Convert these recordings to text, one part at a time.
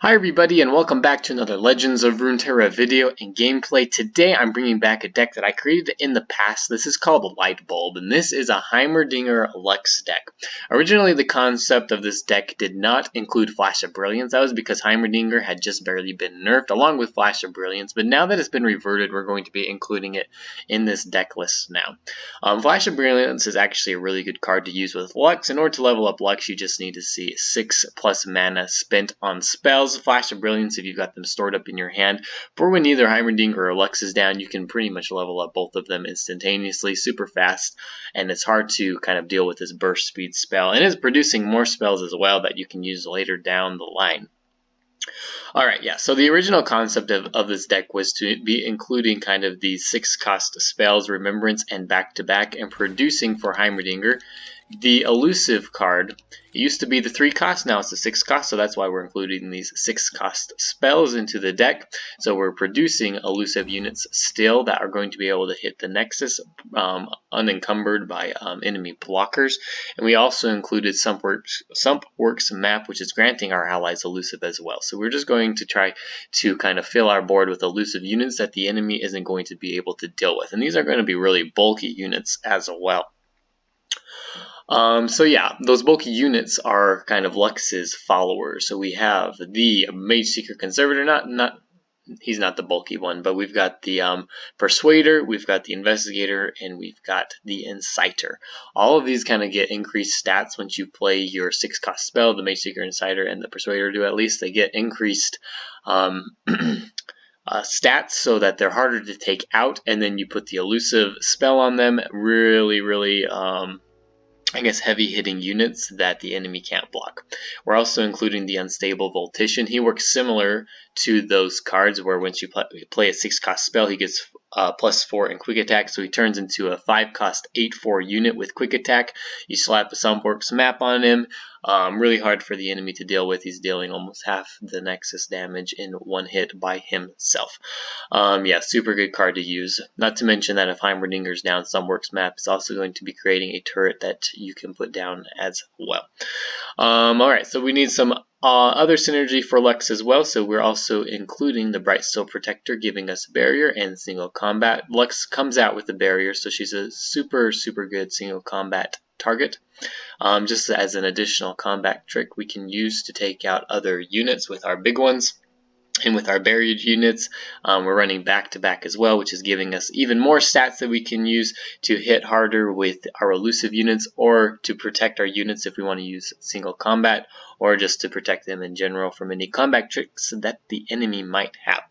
Hi everybody and welcome back to another Legends of Runeterra video and gameplay. Today I'm bringing back a deck that I created in the past. This is called LIGHTBULB and this is a HEIMERDInger Lux deck. Originally the concept of this deck did not include Flash of Brilliance. That was because HEIMERDInger had just barely been nerfed along with Flash of Brilliance, but now that it's been reverted we're going to be including it in this deck list now. Flash of Brilliance is actually a really good card to use with Lux. In order to level up Lux you just need to see 6+ mana spent on spells. Flash of Brilliance, if you've got them stored up in your hand, for when either Heimerdinger or Lux is down, you can pretty much level up both of them instantaneously, super fast, and it's hard to kind of deal with this burst speed spell, and it's producing more spells as well that you can use later down the line. Alright, yeah, so the original concept of this deck was to be including kind of the 6-cost spells, Remembrance, and back-to-back, and producing for Heimerdinger the elusive card. It used to be the 3-cost, now it's the 6-cost, so that's why we're including these 6-cost spells into the deck. So we're producing elusive units still that are going to be able to hit the Nexus unencumbered by enemy blockers. And we also included Sumpworks map, which is granting our allies elusive as well. So we're just going to try to kind of fill our board with elusive units that the enemy isn't going to be able to deal with. And these are going to be really bulky units as well. So yeah, those bulky units are kind of Lux's followers. So we have the Mageseeker Conservator, he's not the bulky one, but we've got the Persuader, we've got the Investigator, and we've got the Inciter. All of these kind of get increased stats once you play your 6-cost spell. The Mageseeker, Inciter, and the Persuader do at least. They get increased stats so that they're harder to take out, and then you put the elusive spell on them. Really I guess heavy hitting units that the enemy can't block. We're also including the Unstable Voltician. He works similar to those cards where once you play a 6-cost spell he gets +4 in quick attack, so he turns into a 5-cost 8/4 unit with quick attack. You slap a Sumpworks map on him. Really hard for the enemy to deal with. He's dealing almost half the Nexus damage in one hit by himself. Yeah, super good card to use. Not to mention that if Heimerdinger's down, Sumpworks map is also going to be creating a turret that you can put down as well. Alright, so we need some other synergy for Lux as well, so we're also including the Bright Steel Protector, giving us barrier and single combat. Lux comes out with the barrier, so she's a super good single combat target. Just as an additional combat trick we can use to take out other units with our big ones. And with our buried units, we're running back-to-back as well, which is giving us even more stats that we can use to hit harder with our elusive units, or to protect our units if we want to use single combat, or just to protect them in general from any combat tricks that the enemy might have.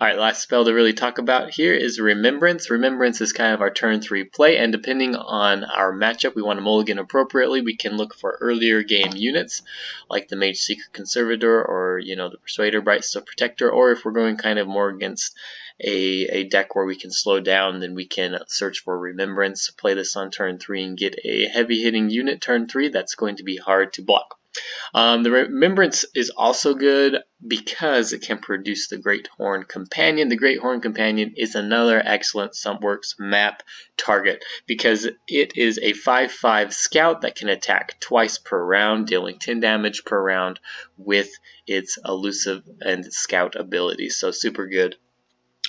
Alright, last spell to really talk about here is Remembrance. Remembrance is kind of our turn 3 play, and depending on our matchup, we want to mulligan appropriately. We can look for earlier game units like the Mageseeker Conservator, or the Persuader, Bright Steel Protector, or if we're going kind of more against a deck where we can slow down, then we can search for Remembrance, play this on turn 3 and get a heavy hitting unit turn 3 that's going to be hard to block. The Remembrance is also good because it can produce the Great Horn Companion. The Great Horn Companion is another excellent Sumpworks map target because it is a 5/5 scout that can attack twice per round, dealing 10 damage per round with its elusive and scout abilities. So super good,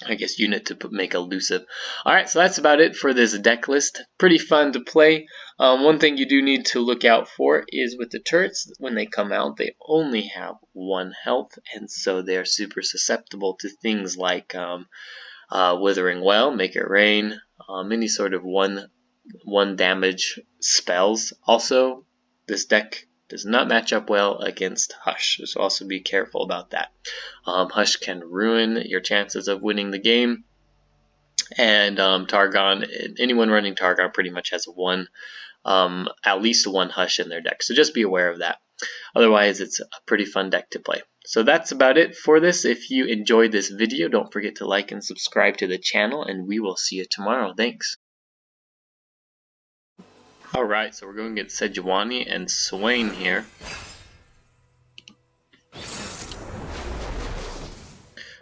I guess, unit to make elusive. Alright, so that's about it for this deck list. Pretty fun to play. One thing you do need to look out for is with the turrets, when they come out, they only have 1 health, and so they're super susceptible to things like Withering Well, Make It Rain, any sort of one damage spells. Also, this deck does not match up well against Hush, so also be careful about that. Hush can ruin your chances of winning the game, and Targon, anyone running Targon pretty much has at least one Hush in their deck, so just be aware of that. Otherwise, it's a pretty fun deck to play. So that's about it for this. If you enjoyed this video, don't forget to like and subscribe to the channel, and we will see you tomorrow. Thanks. Alright, so we're going to get Sejuani and Swain here.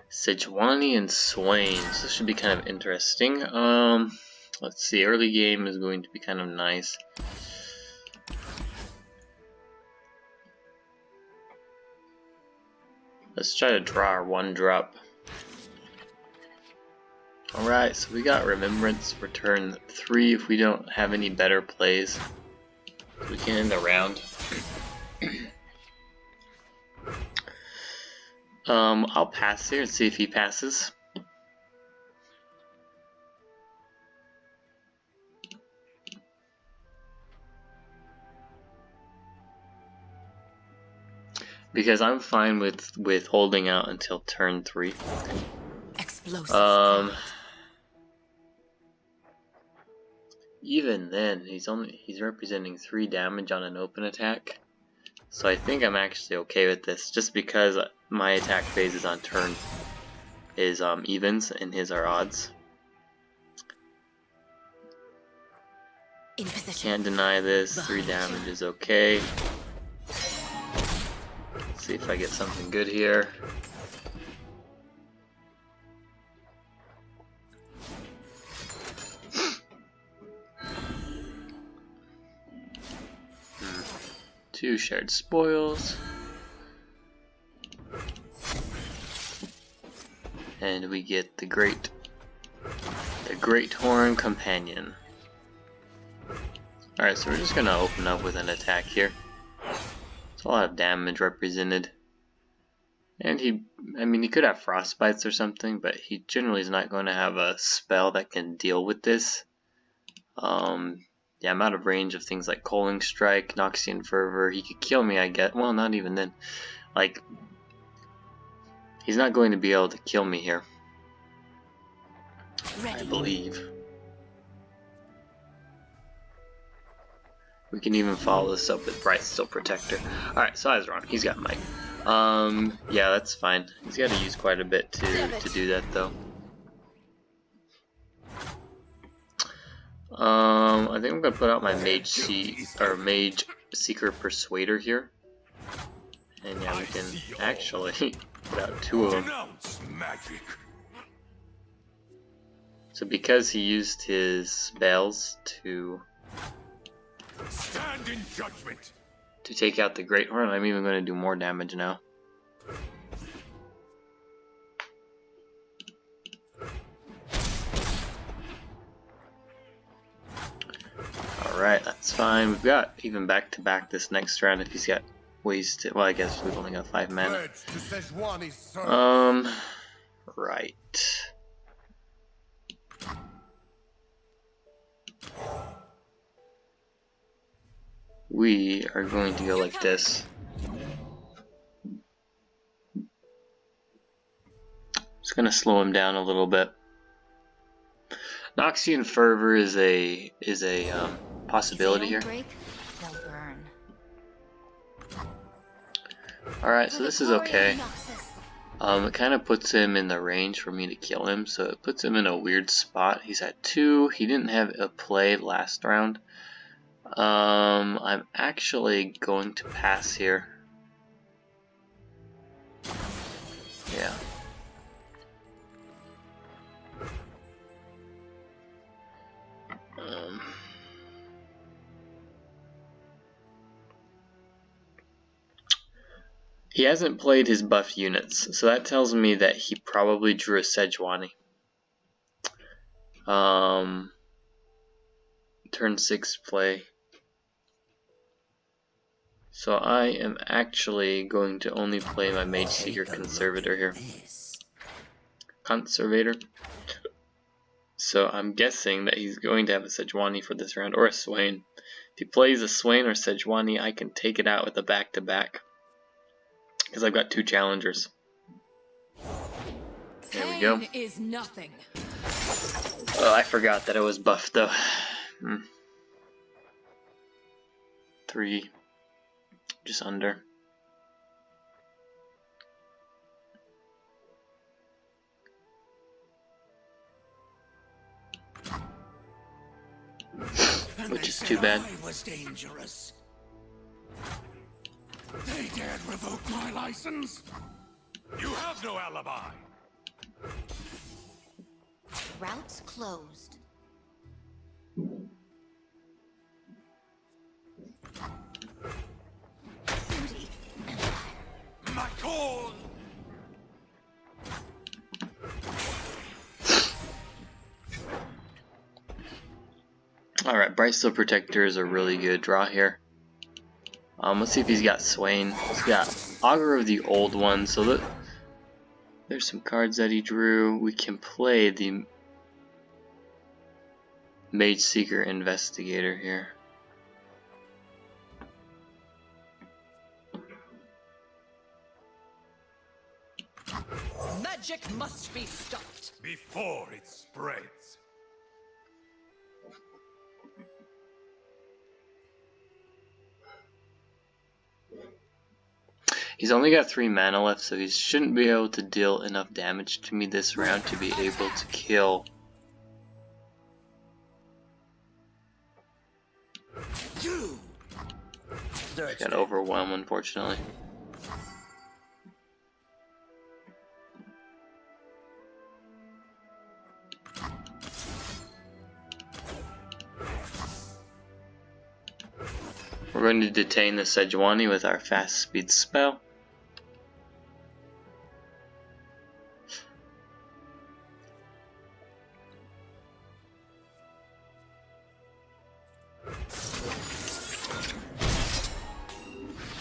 Sejuani and Swain, so this should be kind of interesting. Let's see, early game is going to be kind of nice. Let's try to draw our 1-drop. Alright, so we got Remembrance for turn 3 if we don't have any better plays. We can end the round. I'll pass here and see if he passes. Because I'm fine with holding out until turn 3. Explosive. Even then, he's representing 3 damage on an open attack. So I think I'm actually okay with this, just because my attack phases on turn is evens and his are odds. In position. Can't deny this. 3 damage is okay. Let's see if I get something good here. Two shared spoils. And we get the Great Horn Companion. Alright, so we're just gonna open up with an attack here. It's a lot of damage represented. And he could have Frostbites or something, but he generally is not going to have a spell that can deal with this. Yeah, I'm out of range of things like Coaling Strike, Noxian Fervor. He could kill me, I get. Well, not even then. Like, he's not going to be able to kill me here. I believe. We can even follow this up with Bright Steel Protector. Alright, so I was wrong. He's got Might. Yeah, that's fine. He's got to use quite a bit to do that, though. I think I'm gonna put out my Mageseeker Persuader here, and yeah, we can actually put out 2 of them. So because he used his spells to stand in judgment, to take out the Great Horn, I'm even going to do more damage now. Alright, that's fine. We've got even back-to-back this next round if he's got ways to... Well, I guess we've only got 5 mana. Right. We are going to go like this. Just gonna slow him down a little bit. Noxian Fervor is a possibility here. Alright, so this is okay. It kind of puts him in the range for me to kill him, so it puts him in a weird spot. He's at 2. He didn't have a play last round. I'm actually going to pass here. Yeah. He hasn't played his buffed units, so that tells me that he probably drew a Sejuani. Turn 6 play. So I am actually going to only play my Mageseeker Conservator here. Conservator. So I'm guessing that he's going to have a Sejuani for this round, or a Swain. If he plays a Swain or Sejuani, I can take it out with a back-to-back. Because I've got 2 challengers. There we go. Is nothing. Oh, I forgot that it was buffed though. 3. Just under. Which is too bad. Was dangerous. They dared revoke my license. You have no alibi. Routes closed. My call Alright, Brightsteel Protector is a really good draw here. Let's see if he's got Swain. He's got Augur of the Old One, so there's some cards that he drew. We can play the Mageseeker Investigator here. Magic must be stopped before it spreads. He's only got 3 mana left, so he shouldn't be able to deal enough damage to me this round to be able to kill. Got overwhelmed, unfortunately. We're going to detain the Sejuani with our fast speed spell.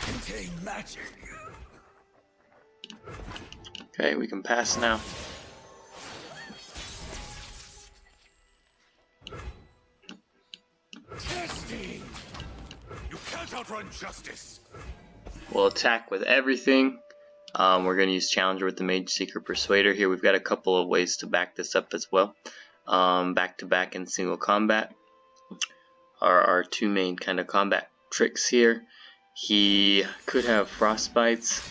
Contain magic. Okay, we can pass now. Testing. You can't outrun justice. We'll attack with everything. We're going to use Challenger with the Mageseeker Persuader here. We've got a couple of ways to back this up as well. Back to back and single combat are our two main kind of combat tricks here. He could have Frostbites.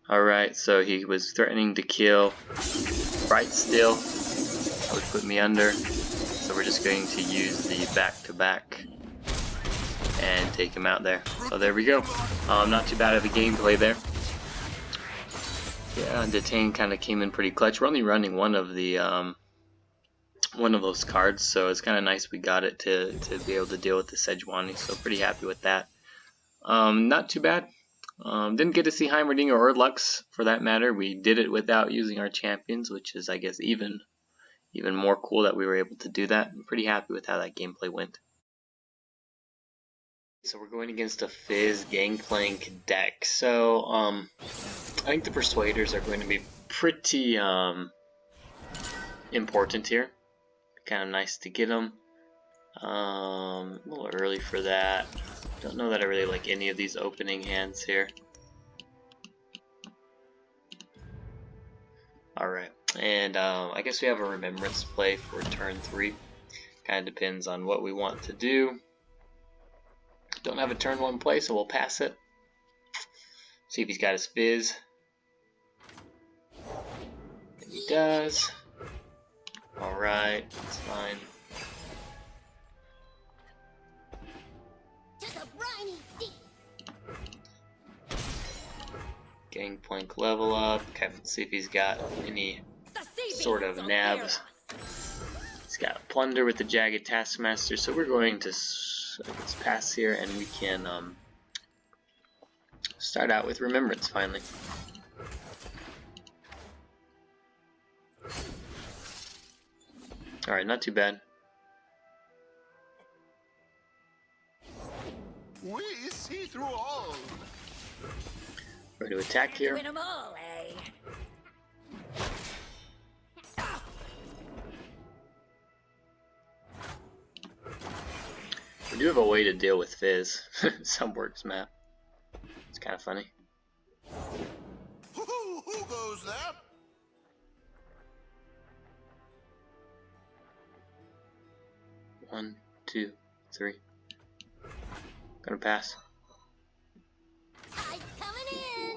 Alright, so he was threatening to kill Bright Steel. That would put me under. So we're just going to use the back-to-back and take him out there. So there we go. Not too bad of a gameplay there. Yeah, Detain kind of came in pretty clutch. We're only running one of those cards, so it's kind of nice we got it to be able to deal with the Sejuani. So pretty happy with that. Not too bad. Didn't get to see Heimerdinger or Lux for that matter. We did it without using our champions, which is, I guess, even more cool that we were able to do that. I'm pretty happy with how that gameplay went. So we're going against a Fizz Gangplank deck. So I think the Persuaders are going to be pretty important here. Kind of nice to get them. A little early for that. Don't know that I really like any of these opening hands here. Alright, and I guess we have a Remembrance play for turn 3. Kind of depends on what we want to do. Don't have a turn 1 play, so we'll pass it. See if he's got his Fizz. And he does. Alright, that's fine. Gangplank level up. Okay, let's see if he's got any sort of nabs. He's got Plunder with the Jagged Taskmaster, so we're going to pass here, and we can start out with Remembrance finally. Alright, not too bad. We see through all. We're going to attack here. Win 'em all, eh? We do have a way to deal with Fizz. Some works map. It's kind of funny. Who goes there? 1, 2, 3. Gonna pass. I'm coming in.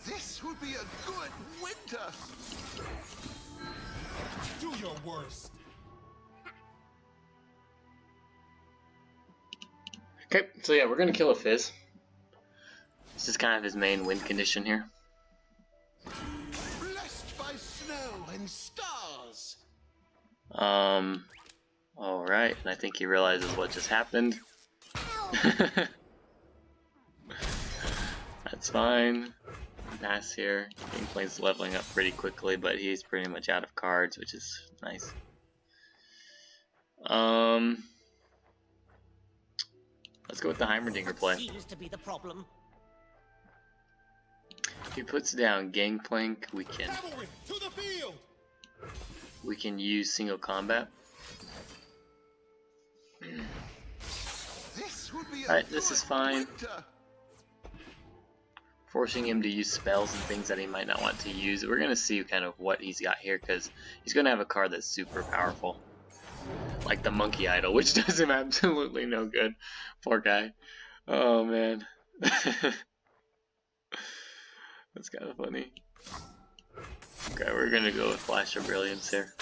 This would be a good winter. Do your worst. Okay, so yeah, we're gonna kill a Fizz. This is kind of his main win condition here. Blessed by snow and stars. Alright, and I think he realizes what just happened. That's fine. Pass here. Gameplay's leveling up pretty quickly, but he's pretty much out of cards, which is nice. Let's go with the Heimerdinger play. Seems to be the problem. If he puts down Gangplank, we can To the field. use single combat. This would be Alright, this is fine. winter. Forcing him to use spells and things that he might not want to use. We're going to see kind of what he's got here, because he's going to have a card that's super powerful. Like the Monkey Idol, which does him absolutely no good. Poor guy. Oh man. That's kind of funny. Okay, we're going to go with Flash of Brilliance here.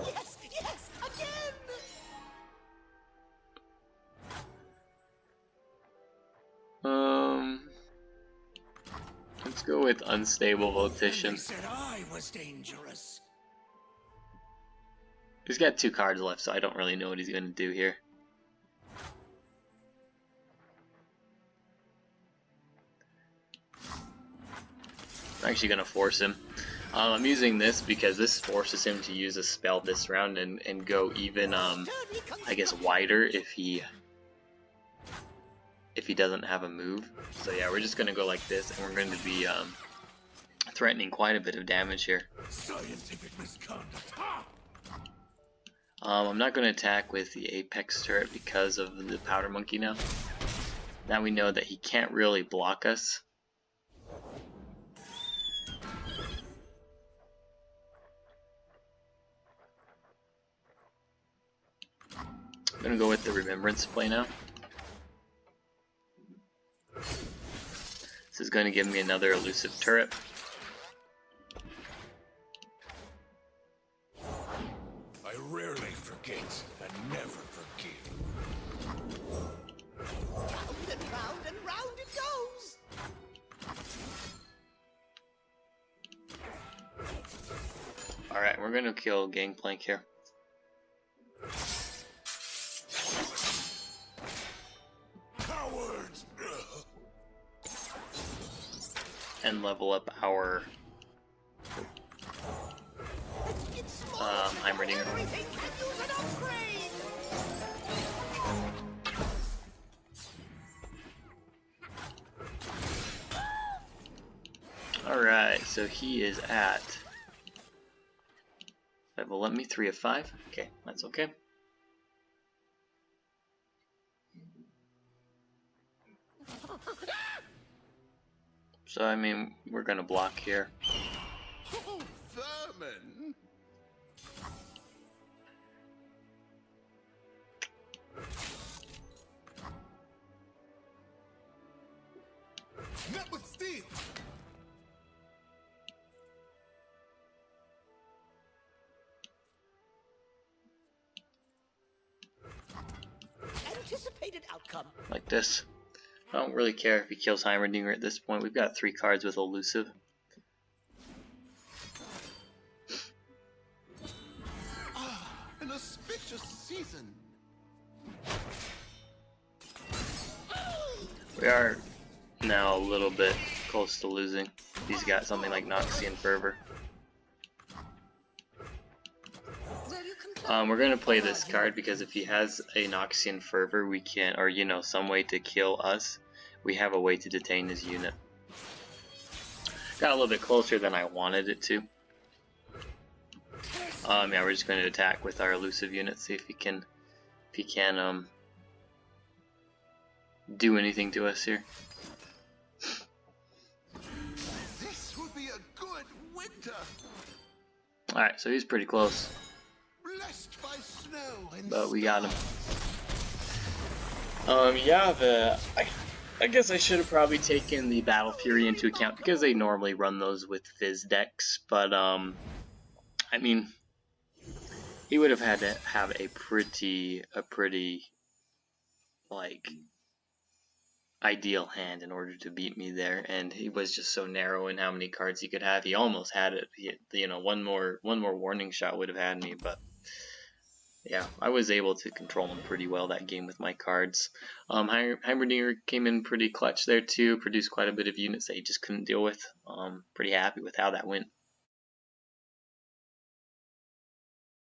Yes, yes, again! Let's go with Unstable They Voltician. said I was dangerous. He's got 2 cards left, so I don't really know what he's going to do here. I'm actually going to force him. I'm using this because this forces him to use a spell this round and go even, I guess, wider if he doesn't have a move. So yeah, we're just going to go like this, and we're going to be threatening quite a bit of damage here. Scientific misconduct. Ha! I'm not going to attack with the Apex turret because of the Powder Monkey now. Now we know that he can't really block us. I'm going to go with the Remembrance play now. This is going to give me another elusive turret. I rarely forget and never forgive. Round and round it goes! Alright, we're going to kill Gangplank here. Cowards! And level up our Heimerdinger. Everything can use an upgrade! Alright, so he is at level up me 3 of 5. Okay, that's okay. So I mean, we're gonna block here. Oh, vermin! Met with steel! Anticipated outcome. Like this. I don't really care if he kills Heimerdinger at this point. We've got 3 cards with elusive. An auspicious season! We are now a little bit close to losing. He's got something like Noxian Fervor. We're gonna play this card because if he has a Noxian Fervor, we can, or you know, some way to kill us, we have a way to detain his unit. Got a little bit closer than I wanted it to. Yeah, we're just going to attack with our elusive unit, see if he can do anything to us here. This would be a good winter! Alright, so he's pretty close. Blessed by snow and But we got him. stars. Yeah, I guess I should have probably taken the Battle Fury into account because they normally run those with Fizz decks, but I mean, he would have had to have a pretty like ideal hand in order to beat me there, and he was just so narrow in how many cards he could have. He almost had it. You know, one more warning shot would have had me, but yeah, I was able to control him pretty well that game with my cards. Heimerdinger came in pretty clutch there too, produced quite a bit of units that he just couldn't deal with. Pretty happy with how that went.